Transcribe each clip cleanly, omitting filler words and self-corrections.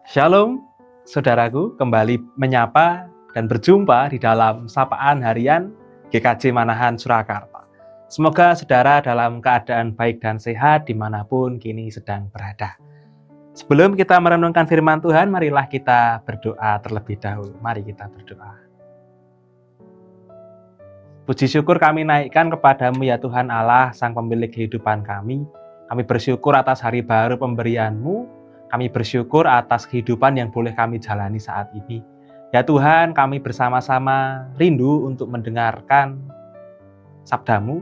Shalom, saudaraku, kembali menyapa dan berjumpa di dalam Sapaan Harian GKJ Manahan Surakarta. Semoga saudara dalam keadaan baik dan sehat dimanapun kini sedang berada. Sebelum kita merenungkan firman Tuhan, marilah kita berdoa terlebih dahulu. Mari kita berdoa. Puji syukur kami naikkan kepadamu ya Tuhan Allah, Sang Pemilik kehidupan kami. Kami bersyukur atas hari baru pemberian-Mu. Kami bersyukur atas kehidupan yang boleh kami jalani saat ini. Ya Tuhan, kami bersama-sama rindu untuk mendengarkan sabda-Mu.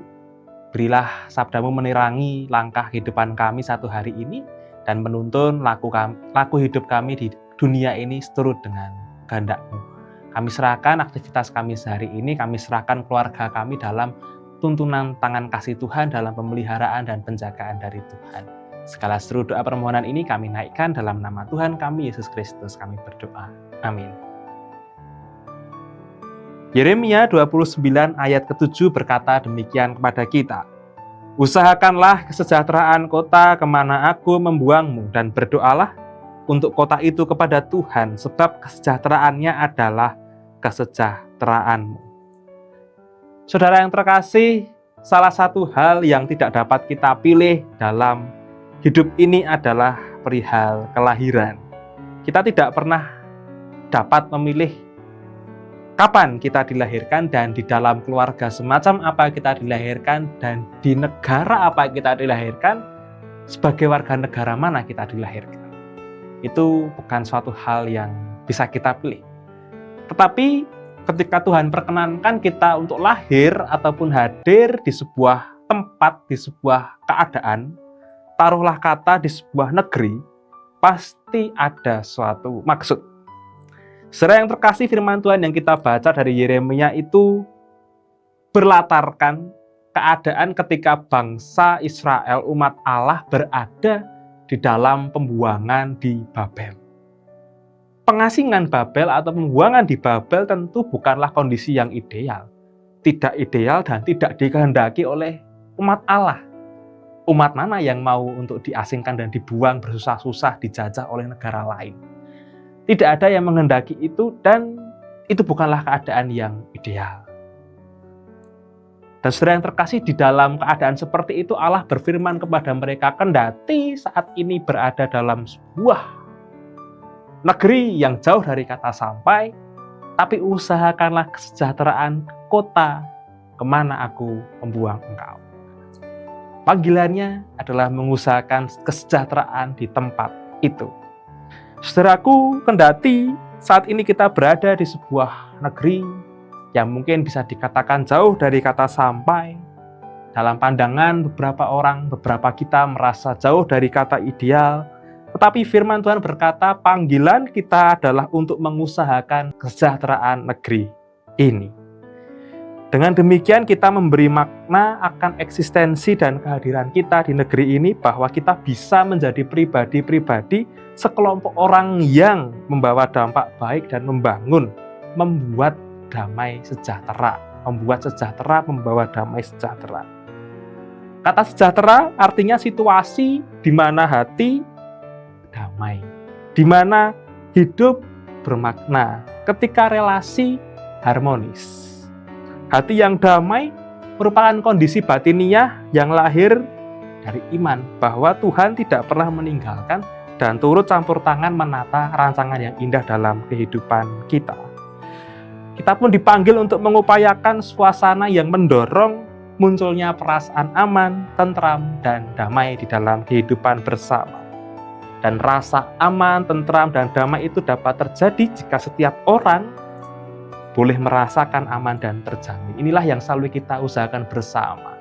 Berilah sabda-Mu menerangi langkah kehidupan kami satu hari ini dan menuntun laku hidup kami di dunia ini seturut dengan kehendak-Mu. Kami serahkan aktivitas kami sehari ini, kami serahkan keluarga kami dalam tuntunan tangan kasih Tuhan, dalam pemeliharaan dan penjagaan dari Tuhan. Segala seru doa permohonan ini kami naikkan dalam nama Tuhan kami, Yesus Kristus, kami berdoa. Amin. Yeremia 29 ayat ke-7 berkata demikian kepada kita. Usahakanlah kesejahteraan kota kemana aku membuangmu, dan berdoalah untuk kota itu kepada Tuhan, sebab kesejahteraannya adalah kesejahteraanmu. Saudara yang terkasih, salah satu hal yang tidak dapat kita pilih dalam hidup ini adalah perihal kelahiran. Kita tidak pernah dapat memilih kapan kita dilahirkan dan di dalam keluarga semacam apa kita dilahirkan dan di negara apa kita dilahirkan, sebagai warga negara mana kita dilahirkan. Itu bukan suatu hal yang bisa kita pilih. Tetapi ketika Tuhan perkenankan kita untuk lahir ataupun hadir di sebuah tempat, di sebuah keadaan, taruhlah kata di sebuah negeri, pasti ada suatu maksud. Saudara yang terkasih, firman Tuhan yang kita baca dari Yeremia itu berlatarkan keadaan ketika bangsa Israel, umat Allah, berada di dalam pembuangan di Babel. Pengasingan Babel atau pembuangan di Babel tentu bukanlah kondisi yang ideal. Tidak ideal dan tidak dikehendaki oleh umat Allah. Umat mana yang mau untuk diasingkan dan dibuang bersusah-susah dijajah oleh negara lain? Tidak ada yang menghendaki itu dan itu bukanlah keadaan yang ideal. Dan saudara yang terkasih, di dalam keadaan seperti itu Allah berfirman kepada mereka, kendati saat ini berada dalam sebuah negeri yang jauh dari kata sampai, tapi usahakanlah kesejahteraan kota kemana aku membuang engkau. Panggilannya adalah mengusahakan kesejahteraan di tempat itu. Saudaraku, kendati saat ini kita berada di sebuah negeri yang mungkin bisa dikatakan jauh dari kata sampai, dalam pandangan beberapa orang, beberapa kita merasa jauh dari kata ideal, tetapi firman Tuhan berkata panggilan kita adalah untuk mengusahakan kesejahteraan negeri ini. Dengan demikian kita memberi makna akan eksistensi dan kehadiran kita di negeri ini, bahwa kita bisa menjadi pribadi-pribadi sekelompok orang yang membawa dampak baik dan membuat damai sejahtera. Membuat sejahtera, membawa damai sejahtera. Kata sejahtera artinya situasi di mana hati damai, di mana hidup bermakna, ketika relasi harmonis. Hati yang damai merupakan kondisi batiniah yang lahir dari iman bahwa Tuhan tidak pernah meninggalkan dan turut campur tangan menata rancangan yang indah dalam kehidupan kita. Kita pun dipanggil untuk mengupayakan suasana yang mendorong munculnya perasaan aman, tentram, dan damai di dalam kehidupan bersama. Dan rasa aman, tentram, dan damai itu dapat terjadi jika setiap orang boleh merasakan aman dan terjamin. Inilah yang selalu kita usahakan bersama.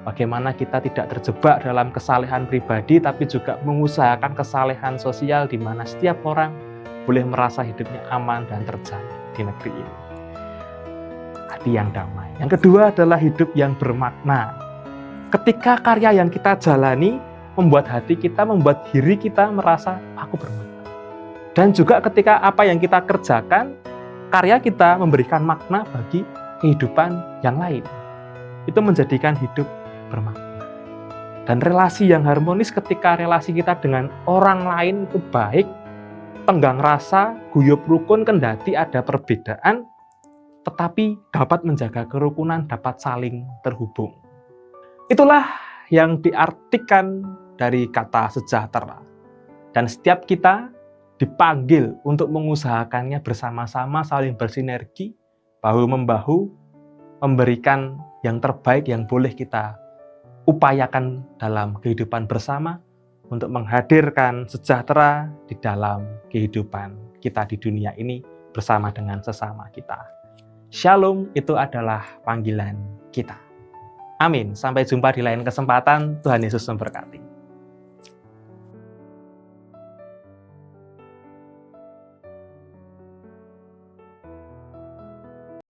Bagaimana kita tidak terjebak dalam kesalehan pribadi, tapi juga mengusahakan kesalehan sosial di mana setiap orang boleh merasa hidupnya aman dan terjamin di negeri ini. Hati yang damai. Yang kedua adalah hidup yang bermakna. Ketika karya yang kita jalani membuat hati kita, membuat diri kita merasa aku bermakna. Dan juga ketika apa yang kita kerjakan, karya kita memberikan makna bagi kehidupan yang lain. Itu menjadikan hidup bermakna. Dan relasi yang harmonis, ketika relasi kita dengan orang lain itu baik, tenggang rasa, guyub rukun kendati ada perbedaan, tetapi dapat menjaga kerukunan, dapat saling terhubung. Itulah yang diartikan dari kata sejahtera. Dan setiap kita dipanggil untuk mengusahakannya bersama-sama, saling bersinergi, bahu-membahu, memberikan yang terbaik yang boleh kita upayakan dalam kehidupan bersama untuk menghadirkan sejahtera di dalam kehidupan kita di dunia ini bersama dengan sesama kita. Shalom itu adalah panggilan kita. Amin. Sampai jumpa di lain kesempatan. Tuhan Yesus memberkati.